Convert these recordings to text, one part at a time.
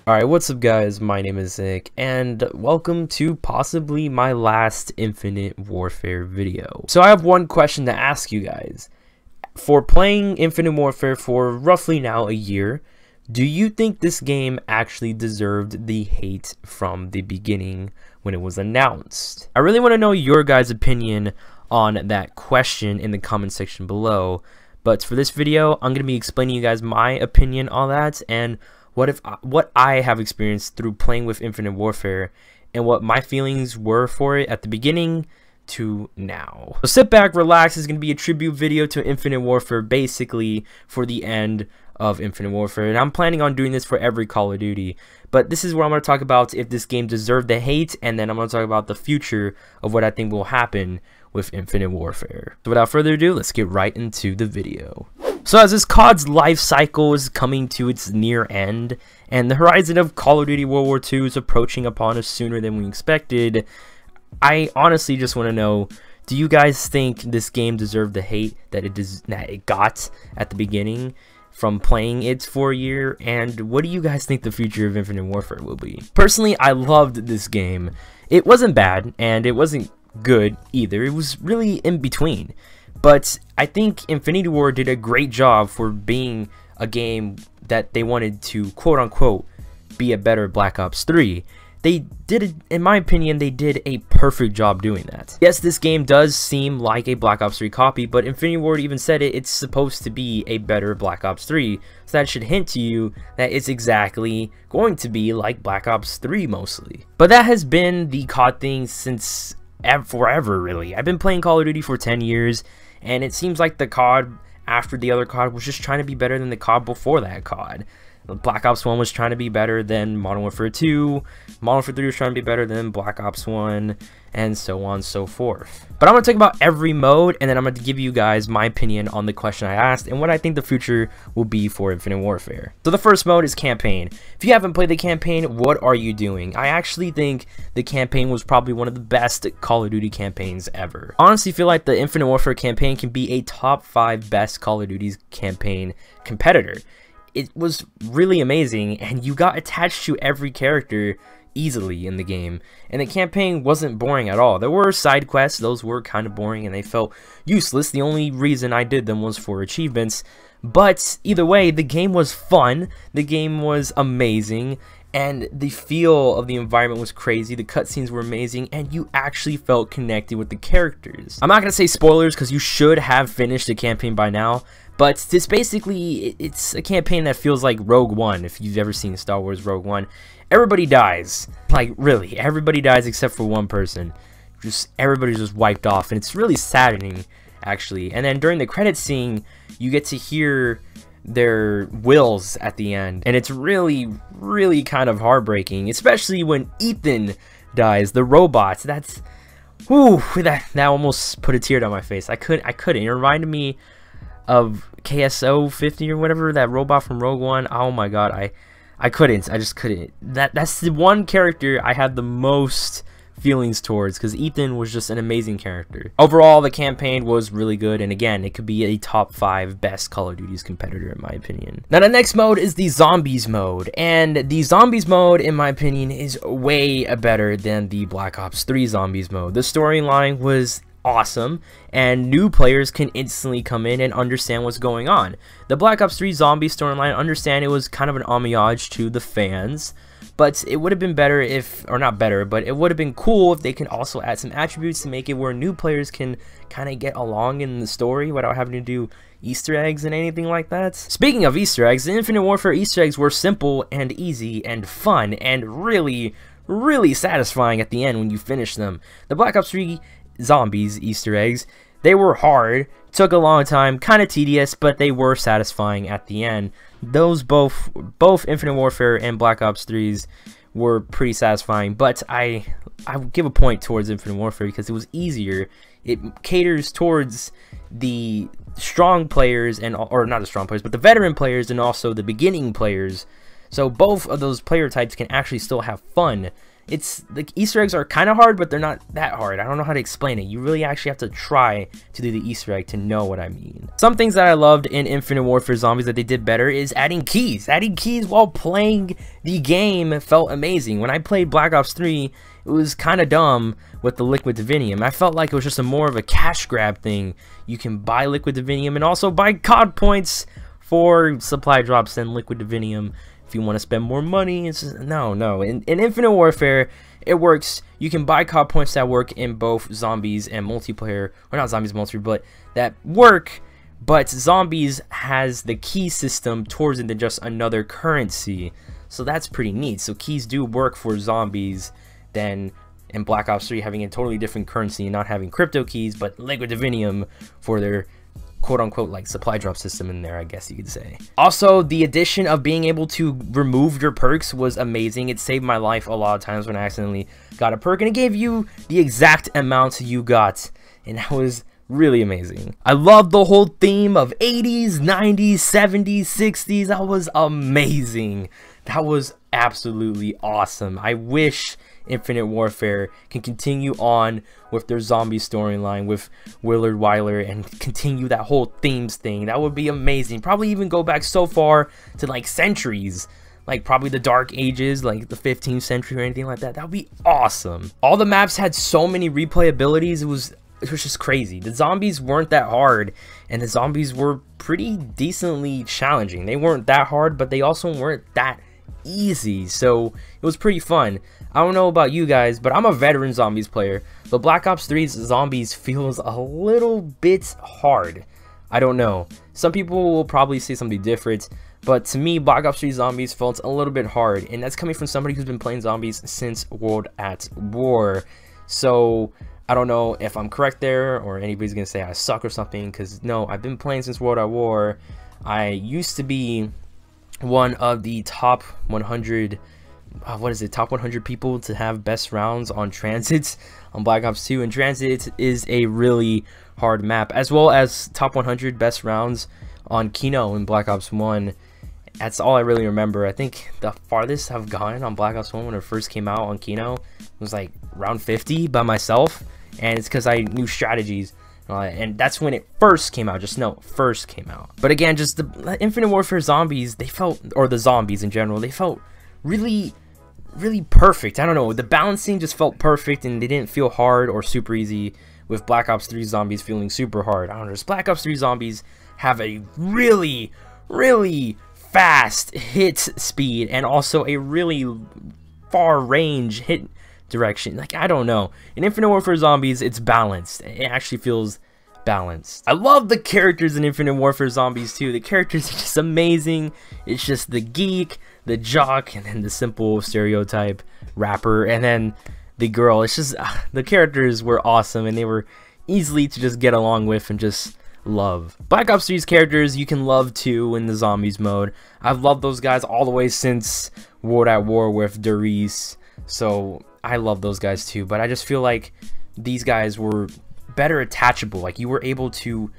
Alright, what's up guys, my name is Nick, and welcome to possibly my last Infinite Warfare video. So I have one question to ask you guys. For playing Infinite Warfare for roughly now a year, do you think this game actually deserved the hate from the beginning when it was announced? I really want to know your guys' opinion on that question in the comment section below, but for this video, I'm going to be explaining you guys my opinion on that and what I have experienced through playing with Infinite Warfare and what my feelings were for it at the beginning to now. So sit back, relax. It's going to be a tribute video to Infinite Warfare, basically for the end of Infinite Warfare, and I'm planning on doing this for every Call of Duty, but this is where I'm going to talk about if this game deserved the hate, and then I'm going to talk about the future of what I think will happen with Infinite Warfare. So without further ado, let's get right into the video. So as this COD's life cycle is coming to its near end, and the horizon of Call of Duty World War II is approaching upon us sooner than we expected, I honestly just want to know, do you guys think this game deserved the hate that it got at the beginning from playing it for a year? And what do you guys think the future of Infinite Warfare will be? Personally, I loved this game. It wasn't bad, and it wasn't good either. It was really in between. But I think Infinity Ward did a great job for being a game that they wanted to quote-unquote be a better Black Ops 3. They did, in my opinion, they did a perfect job doing that. Yes, this game does seem like a Black Ops 3 copy, but Infinity Ward even said it's supposed to be a better Black Ops 3. So that should hint to you that it's exactly going to be like Black Ops 3 mostly. But that has been the COD thing since forever, really. I've been playing Call of Duty for 10 years, and it seems like the COD after the other COD was just trying to be better than the COD before that COD. Black Ops 1 was trying to be better than Modern Warfare 2, Modern Warfare 3 was trying to be better than Black Ops 1, and so on and so forth. But I'm going to talk about every mode, and then I'm going to give you guys my opinion on the question I asked and what I think the future will be for Infinite Warfare. So the first mode is Campaign. If you haven't played the campaign, what are you doing? I actually think the campaign was probably one of the best Call of Duty campaigns ever. I honestly feel like the Infinite Warfare campaign can be a top 5 best Call of Duty's campaign competitor. It was really amazing, and you got attached to every character easily in the game, and the campaign wasn't boring at all. There were side quests, those were kind of boring and they felt useless. The only reason I did them was for achievements, but either way, the game was fun, the game was amazing, and the feel of the environment was crazy. The cutscenes were amazing, and you actually felt connected with the characters. I'm not going to say spoilers because you should have finished the campaign by now, but this basically, it's a campaign that feels like Rogue One. If you've ever seen Star Wars Rogue One, everybody dies. Like, really, everybody dies except for one person. Just everybody's just wiped off, and it's really saddening, actually. And then during the credits scene, you get to hear their wills at the end, and it's really kind of heartbreaking, especially when Ethan dies, the robot. That's that almost put a tear down my face. I couldn't. It reminded me of KSO 50 or whatever, that robot from Rogue One. Oh my god, I couldn't. I just couldn't. That's the one character I had the most feelings towards, because Ethan was just an amazing character. Overall, the campaign was really good, and again, it could be a top 5 best Call of Duty's competitor in my opinion. Now the next mode is the Zombies mode, and the Zombies mode in my opinion is way better than the Black Ops 3 Zombies mode. The storyline was awesome, and new players can instantly come in and understand what's going on. The Black Ops 3 zombie storyline, understand it was kind of an homage to the fans, but it would have been better if, or not better, but it would have been cool if they can also add some attributes to make it where new players can kind of get along in the story without having to do Easter eggs and anything like that. Speaking of Easter eggs, the Infinite Warfare Easter eggs were simple and easy and fun and really satisfying at the end when you finish them. The Black Ops 3 Zombies Easter eggs, they were hard, took a long time, kind of tedious, but they were satisfying at the end. Those both Infinite Warfare and Black Ops 3s were pretty satisfying, but I give a point towards Infinite Warfare because it was easier. It caters towards the strong players, and or not the strong players, but the veteran players and also the beginning players. So both of those player types can actually still have fun it's the Easter eggs are kind of hard, but they're not that hard. I don't know how to explain it. You really actually have to try to do the Easter egg to know what I mean. Some things that I loved in Infinite Warfare Zombies that they did better is adding keys. Adding keys while playing the game felt amazing. When I played Black Ops 3, it was kind of dumb with the Liquid Divinium. I felt like it was just more of a cash grab thing. You can buy Liquid Divinium and also buy COD points for supply drops and Liquid Divinium. If you want to spend more money, it's just, no. In Infinite Warfare, it works. You can buy COD points that work in both zombies and multiplayer, or not zombies multiplayer, but that work. But zombies has the key system towards it than just another currency, so that's pretty neat. So keys do work for zombies than in Black Ops 3 having a totally different currency and not having crypto keys, but Liquid Divinium for their quote-unquote like supply drop system in there, I guess you could say. Also, the addition of being able to remove your perks was amazing. It saved my life a lot of times when I accidentally got a perk, and it gave you the exact amount you got, and that was really amazing. I love the whole theme of 80s, 90s, 70s, 60s. That was amazing. That was absolutely awesome. I wish Infinite Warfare can continue on with their zombie storyline with Willard Wyler and continue that whole themes thing. That would be amazing. Probably even go back so far to like centuries, like probably the Dark Ages, like the 15th century or anything like that. That would be awesome. All the maps had so many replayabilities. It was just crazy. The zombies weren't that hard, and the zombies were pretty decently challenging. They weren't that hard, but they also weren't that easy, so it was pretty fun. I don't know about you guys, but I'm a veteran zombies player. The Black Ops 3's zombies feels a little bit hard. I don't know. Some people will probably say something different, but to me, Black Ops 3 zombies felt a little bit hard, and that's coming from somebody who's been playing zombies since World at War. So I don't know if I'm correct there, or anybody's gonna say I suck or something, because no, I've been playing since World at War. I used to be one of the top 100 top 100 people to have best rounds on Transit on Black Ops 2, and Transit is a really hard map, as well as top 100 best rounds on Kino in Black Ops 1. That's all I really remember. I think the farthest I've gone on Black Ops 1 when it first came out on Kino was like round 50 by myself, and it's because I knew strategies. And that's when it first came out. Just know, first came out. But again, just the Infinite Warfare zombies, they felt, or the zombies in general, they felt really perfect. I don't know, the balancing just felt perfect, and they didn't feel hard or super easy, with Black Ops 3 zombies feeling super hard. I don't know, just Black Ops 3 zombies have a really fast hit speed, and also a really far range hit direction. Like, I don't know, in Infinite Warfare Zombies, it's balanced. It actually feels balanced. I love the characters in Infinite Warfare Zombies too. The characters are just amazing. It's just the geek, the jock, and then the simple stereotype rapper, and then the girl. It's just the characters were awesome, and they were easily to just get along with and just love. Black Ops 3's characters you can love too in the zombies mode. I've loved those guys all the way since World at War with Darius, so I love those guys too, but I just feel like these guys were better attachable. Like, you were able to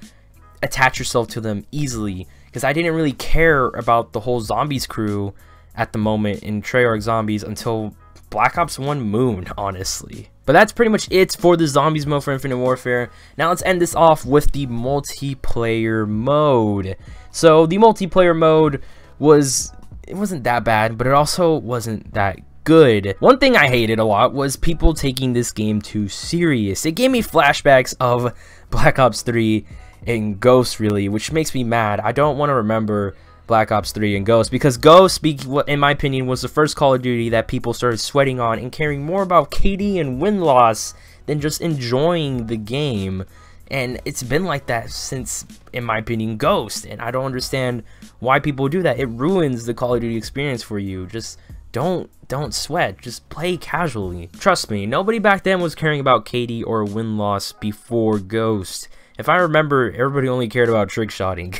attach yourself to them easily, because I didn't really care about the whole zombies crew at the moment in Treyarch Zombies until Black Ops 1 Moon, honestly. But that's pretty much it for the zombies mode for Infinite Warfare. Now let's end this off with the multiplayer mode. So the multiplayer mode wasn't that bad, but it also wasn't that good. One thing I hated a lot was people taking this game too serious. It gave me flashbacks of Black Ops 3 and Ghost, really, which makes me mad. I don't want to remember Black Ops 3 and Ghost, because Ghost, in my opinion, was the first Call of Duty that people started sweating on and caring more about KD and win-loss than just enjoying the game. And it's been like that since, in my opinion, Ghost, and I don't understand why people do that. It ruins the Call of Duty experience for you. Just don't sweat, just play casually. Trust me, nobody back then was caring about KD or win-loss before Ghost. If I remember, everybody only cared about trick shotting,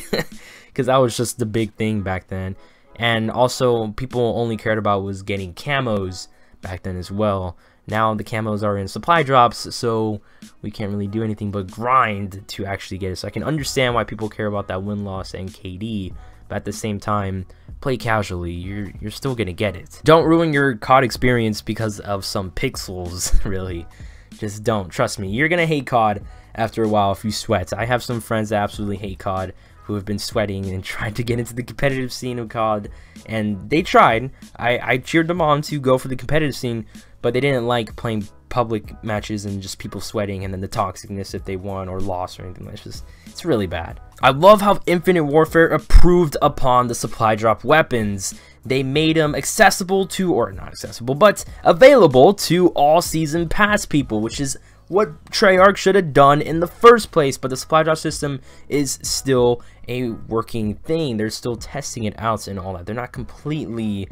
because that was just the big thing back then. And also, people only cared about was getting camos back then as well. Now the camos are in supply drops, so we can't really do anything but grind to actually get it. So I can understand why people care about that win-loss and KD, but at the same time, play casually. You're still gonna get it. Don't ruin your COD experience because of some pixels, really. Just don't. Trust me, you're gonna hate COD after a while if you sweat. I have some friends that absolutely hate COD who have been sweating and tried to get into the competitive scene of COD, and they tried. I cheered them on to go for the competitive scene, but they didn't like playing public matches and just people sweating and then the toxicness if they won or lost or anything. It's really bad. I love how Infinite Warfare improved upon the supply drop weapons. They made them accessible to, or not accessible, but available to all season pass people, which is what Treyarch should have done in the first place. But the supply drop system is still a working thing. They're still testing it out and all that. They're not completely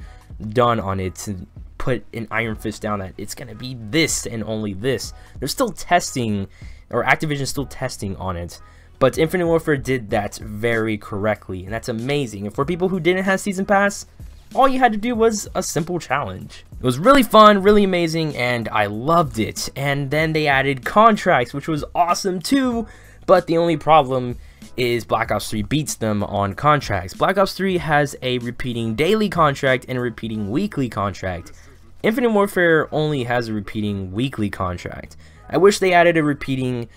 done on it to put an iron fist down that it's gonna be this and only this. They're still testing, or Activision's still testing on it. But Infinite Warfare did that very correctly, and that's amazing. And for people who didn't have Season Pass, all you had to do was a simple challenge. It was really fun, really amazing, and I loved it. And then they added contracts, which was awesome too, but the only problem is Black Ops 3 beats them on contracts. Black Ops 3 has a repeating daily contract and a repeating weekly contract. Infinite Warfare only has a repeating weekly contract. I wish they added a repeating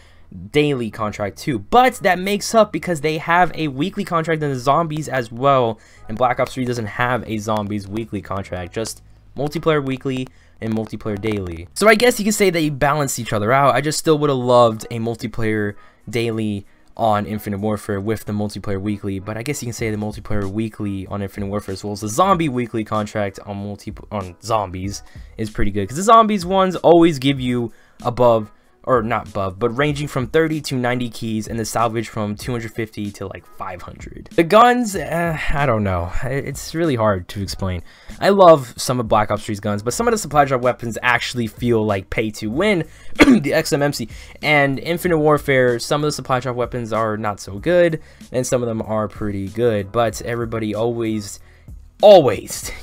daily contract too, but that makes up because they have a weekly contract in the zombies as well, and Black Ops 3 doesn't have a zombies weekly contract, just multiplayer weekly and multiplayer daily. So I guess you could say they balance each other out. I just still would have loved a multiplayer daily on Infinite Warfare with the multiplayer weekly, but I guess you can say the multiplayer weekly on Infinite Warfare as well as the zombie weekly contract on zombies is pretty good, because the zombies ones always give you above, or not above, but ranging from 30 to 90 keys, and the salvage from 250 to like 500. The guns, I don't know. It's really hard to explain. I love some of Black Ops 3's guns, but some of the supply drop weapons actually feel like pay to win. The XMMC and Infinite Warfare, some of the supply drop weapons are not so good, and some of them are pretty good, but everybody always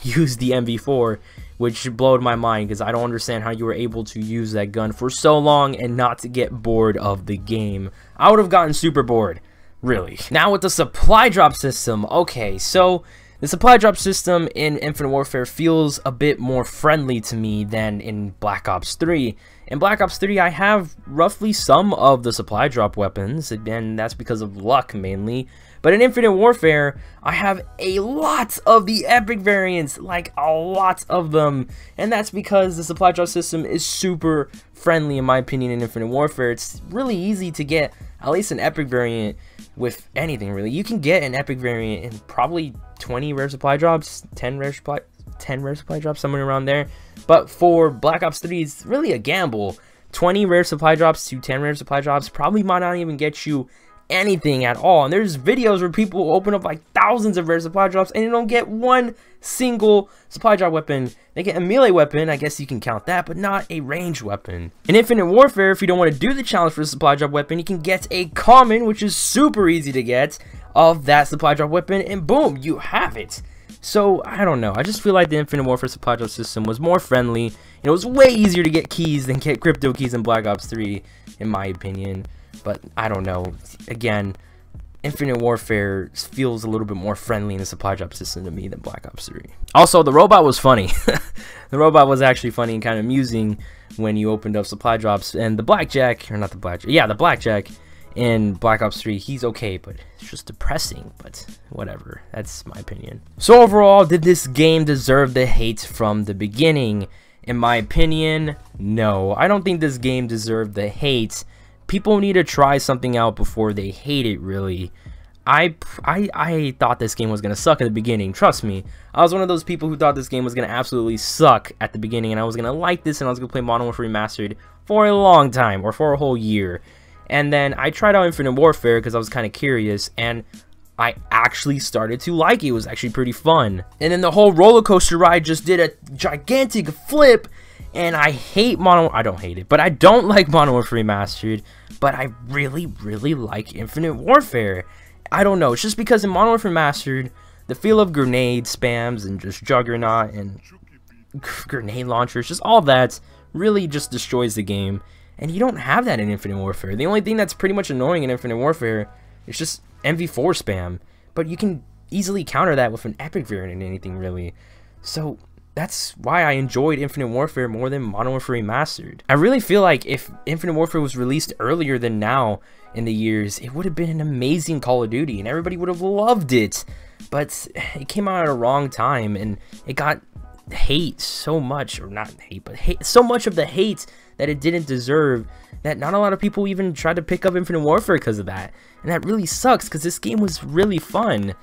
use the MV4, which blowed my mind because I don't understand how you were able to use that gun for so long and not to get bored of the game. I would have gotten super bored, really. Now with the supply drop system, okay, so the supply drop system in Infinite Warfare feels a bit more friendly to me than in Black Ops 3. In Black Ops 3, I have roughly some of the supply drop weapons, and that's because of luck mainly. But in Infinite Warfare, I have a lot of the epic variants, like a lot of them. And that's because the supply drop system is super friendly, in my opinion, in Infinite Warfare. It's really easy to get at least an epic variant with anything, really. You can get an epic variant in probably 20 rare supply drops, 10 rare supply drops, somewhere around there. But for Black Ops 3, it's really a gamble. 20 rare supply drops to 10 rare supply drops probably might not even get you anything at all. And there's videos where people open up like thousands of rare supply drops and they don't get one single supply drop weapon. They get a melee weapon, I guess you can count that, but not a ranged weapon. In Infinite Warfare, if you don't want to do the challenge for the supply drop weapon, you can get a common, which is super easy to get, of that supply drop weapon, and boom, you have it. So I don't know, I just feel like the Infinite Warfare supply drop system was more friendly, and it was way easier to get keys than get crypto keys in Black Ops 3, in my opinion. But I don't know, again, Infinite Warfare feels a little bit more friendly in the supply drop system to me than Black Ops 3. Also, the robot was funny. The robot was actually funny and kind of amusing when you opened up supply drops. And the Blackjack, or not the Blackjack, yeah, the Blackjack in Black Ops 3, he's okay, but it's just depressing, but whatever, that's my opinion. So overall, did this game deserve the hate from the beginning? In my opinion, no. I don't think this game deserved the hate. People need to try something out before they hate it, really. I thought this game was going to suck at the beginning, trust me. I was one of those people who thought this game was going to absolutely suck at the beginning, and I was going to like this, and I was going to play Modern Warfare Remastered for a long time, or for a whole year. And then I tried out Infinite Warfare because I was kind of curious, and I actually started to like it. It was actually pretty fun. And then the whole roller coaster ride just did a gigantic flip, and I hate I don't hate it, but I don't like Modern Warfare Remastered, but I really, really like Infinite Warfare. I don't know, it's just because in Modern Warfare Remastered, the feel of grenade spams and just Juggernaut and grenade launchers, just all that really just destroys the game. And you don't have that in Infinite Warfare. The only thing that's pretty much annoying in Infinite Warfare is just MV4 spam. But you can easily counter that with an epic variant and anything really. So that's why I enjoyed Infinite Warfare more than Modern Warfare Remastered. I really feel like if Infinite Warfare was released earlier than now in the years, it would have been an amazing Call of Duty and everybody would have loved it. But it came out at a wrong time and it got hate so much, or not hate, but hate, so much of the hate that it didn't deserve, that not a lot of people even tried to pick up Infinite Warfare because of that. And that really sucks because this game was really fun.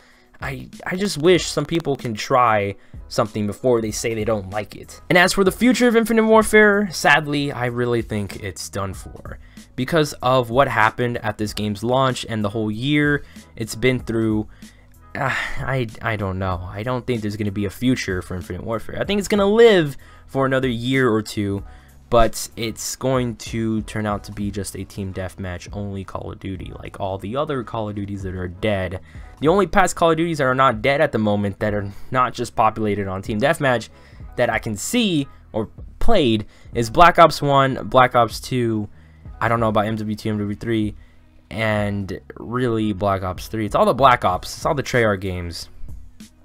I just wish some people can try something before they say they don't like it. And as for the future of Infinite Warfare, sadly, I really think it's done for. Because of what happened at this game's launch and the whole year it's been through, I don't know. I don't think there's going to be a future for Infinite Warfare. I think it's going to live for another year or two, but it's going to turn out to be just a team deathmatch only Call of Duty, like all the other Call of Duties that are dead. The only past Call of Duties that are not dead at the moment, that are not just populated on team deathmatch, that I can see or played, is Black Ops 1, Black Ops 2, I don't know about MW2, MW3, and really Black Ops 3. It's all the Black Ops, it's all the Treyarch games.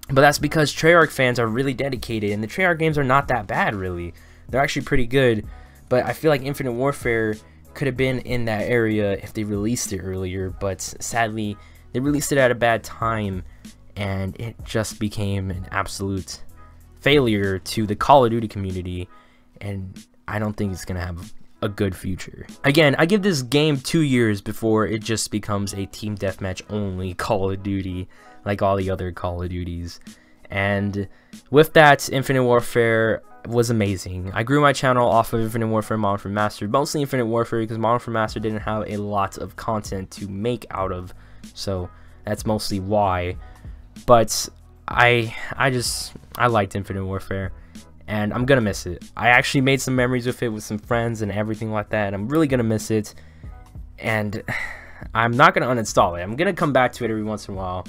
But that's because Treyarch fans are really dedicated, and the Treyarch games are not that bad, really. They're actually pretty good, but I feel like Infinite Warfare could have been in that area if they released it earlier, but sadly, they released it at a bad time, and it just became an absolute failure to the Call of Duty community, and I don't think it's going to have a good future. Again, I give this game 2 years before it just becomes a team deathmatch only Call of Duty, like all the other Call of Duties. And with that, Infinite Warfare was amazing. I grew my channel off of Infinite Warfare, Modern Warfare Remastered, mostly Infinite Warfare because Modern Warfare Remastered didn't have a lot of content to make out of, so that's mostly why. But I liked Infinite Warfare, and I'm gonna miss it. I actually made some memories with it with some friends and everything like that, and I'm really gonna miss it. And I'm not gonna uninstall it. I'm gonna come back to it every once in a while,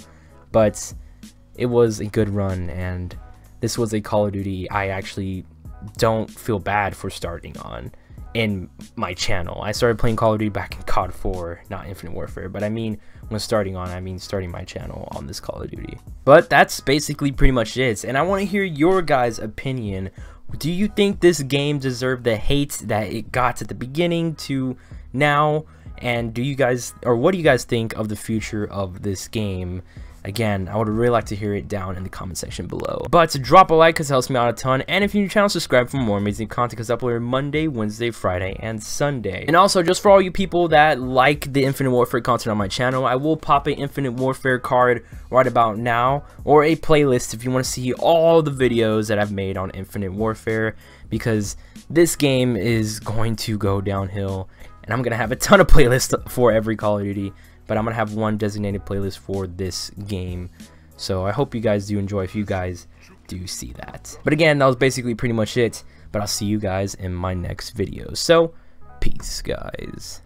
but it was a good run, and this was a Call of Duty I actually don't feel bad for starting on in my channel. I started playing Call of Duty back in COD 4, not Infinite Warfare, but I mean when starting on, I mean starting my channel on this Call of Duty. But that's basically pretty much it, and I want to hear your guys' opinion. Do you think this game deserved the hate that it got at the beginning to now? And do you guys, or what do you guys think of the future of this game? Again, I would really like to hear it down in the comment section below. But drop a like because it helps me out a ton. And if you're new to the channel, subscribe for more amazing content because I upload Monday, Wednesday, Friday, and Sunday. And also, just for all you people that like the Infinite Warfare content on my channel, I will pop an Infinite Warfare card right about now, or a playlist if you want to see all the videos that I've made on Infinite Warfare, because this game is going to go downhill. And I'm going to have a ton of playlists for every Call of Duty, but I'm going to have one designated playlist for this game. So I hope you guys do enjoy if you guys do see that. But again, that was basically pretty much it. But I'll see you guys in my next video. So, peace, guys.